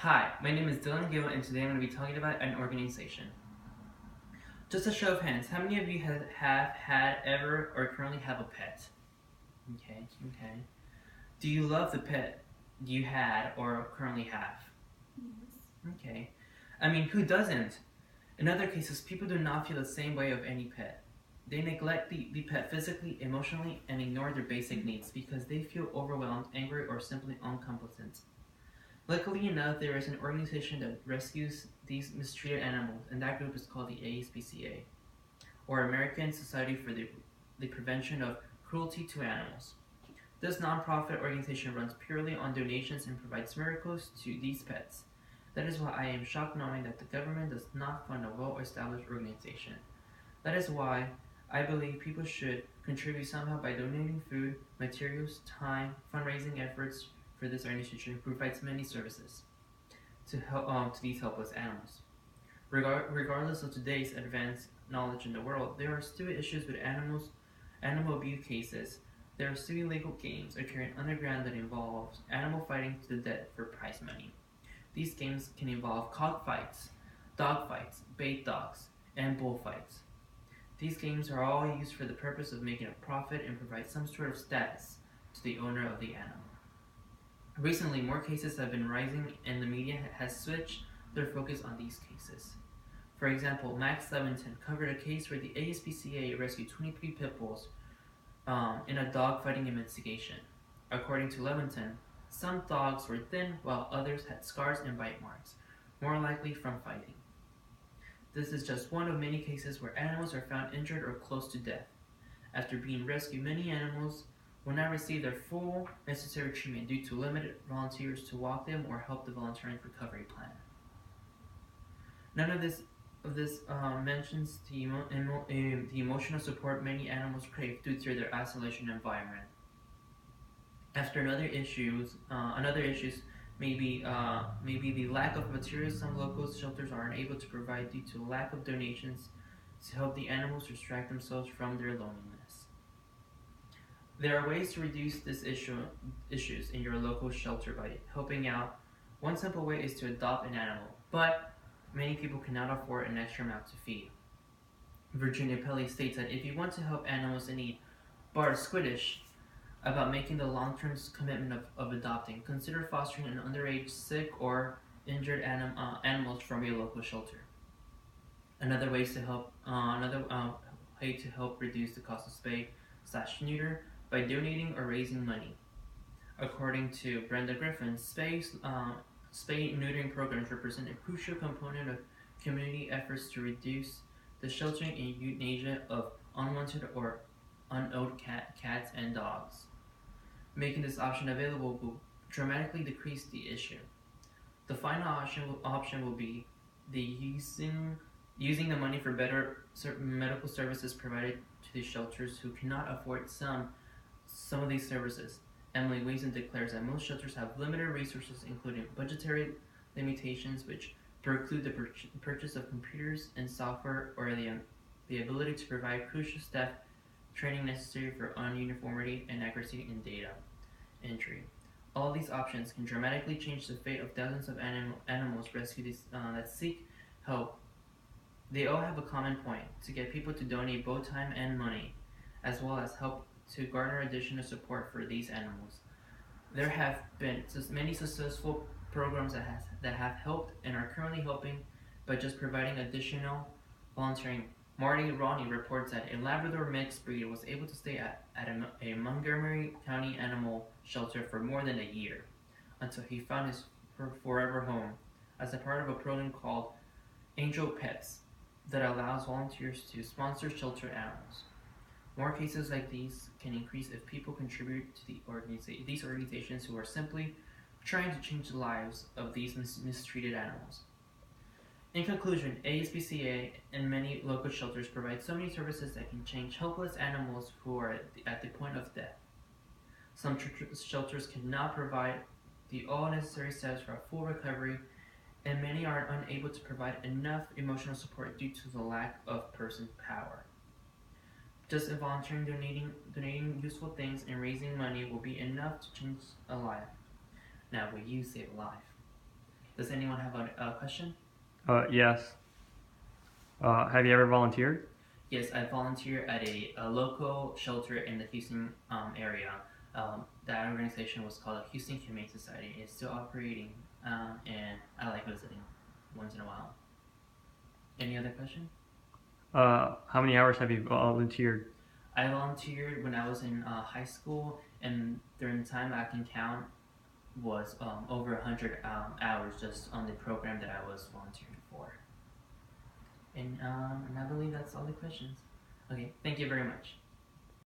Hi, my name is Dylan Gill, and today I'm going to be talking about an organization. Just a show of hands, how many of you have had ever or currently have a pet? Okay. Do you love the pet you had or currently have? Yes. Okay. I mean, who doesn't? In other cases, people do not feel the same way of any pet. They neglect the pet physically, emotionally, and ignore their basic needs because they feel overwhelmed, angry, or simply incompetent. Luckily enough, there is an organization that rescues these mistreated animals, and that group is called the ASPCA, or American Society for the Prevention of Cruelty to Animals. This nonprofit organization runs purely on donations and provides miracles to these pets. That is why I am shocked knowing that the government does not fund a well established organization. That is why I believe people should contribute somehow by donating food, materials, time, fundraising efforts for this organization who provides many services to help to these helpless animals. Regardless of today's advanced knowledge in the world, there are still issues with animal abuse cases. There are still illegal games occurring underground that involve animal fighting to the death for prize money. These games can involve cockfights, dogfights, bait dogs, and bullfights. These games are all used for the purpose of making a profit and provide some sort of status to the owner of the animal. Recently, more cases have been rising, and the media has switched their focus on these cases. For example, Max Levinson covered a case where the ASPCA rescued 23 pit bulls in a dog fighting investigation. According to Levinson, some dogs were thin while others had scars and bite marks, more likely from fighting. This is just one of many cases where animals are found injured or close to death. After being rescued, many animals will not receive their full necessary treatment due to limited volunteers to walk them or help the volunteering recovery plan. None of this mentions the emotional support many animals crave due to their isolation environment. After another issues maybe the lack of materials some local shelters are unable to provide due to lack of donations to help the animals distract themselves from their loneliness. There are ways to reduce issues in your local shelter by helping out. One simple way is to adopt an animal, but many people cannot afford an extra mouth to feed. Virginia Pelly states that if you want to help animals in need, but are squiddish about making the long-term commitment of adopting, consider fostering an underage, sick, or injured animals from your local shelter. Another way to help reduce the cost of spay/neuter by donating or raising money. According to Brenda Griffin, spay neutering programs represent a crucial component of community efforts to reduce the sheltering and euthanasia of unwanted or unowned cats and dogs. Making this option available will dramatically decrease the issue. The final option will be the using the money for better medical services provided to the shelters who cannot afford some of these services. Emily Wiesen declares that most shelters have limited resources, including budgetary limitations, which preclude the purchase of computers and software or the ability to provide crucial staff training necessary for uniformity and accuracy in data entry. All these options can dramatically change the fate of thousands of animals rescued that seek help. They all have a common point: to get people to donate both time and money, as well as help to garner additional support for these animals. There have been many successful programs that have helped and are currently helping by just providing additional volunteering. Marty Roney reports that a Labrador mixed breed was able to stay at a Montgomery County animal shelter for more than a year until he found his forever home as a part of a program called Angel Pets that allows volunteers to sponsor sheltered animals. More cases like these can increase if people contribute to these organizations who are simply trying to change the lives of these mistreated animals. In conclusion, ASPCA and many local shelters provide so many services that can change helpless animals who are at the point of death. Some shelters cannot provide the all necessary steps for a full recovery, and many are unable to provide enough emotional support due to the lack of person power. Just volunteering, donating useful things, and raising money will be enough to change a life. Now, will you save a life? Does anyone have a question? Yes. Have you ever volunteered? Yes, I volunteer at a local shelter in the Houston area. That organization was called the Houston Humane Society. It's still operating, and I like visiting once in a while. Any other question? How many hours have you volunteered? I volunteered when I was in high school, and during the time I can count was over 100 hours just on the program that I was volunteering for. And I believe that's all the questions. Okay, thank you very much.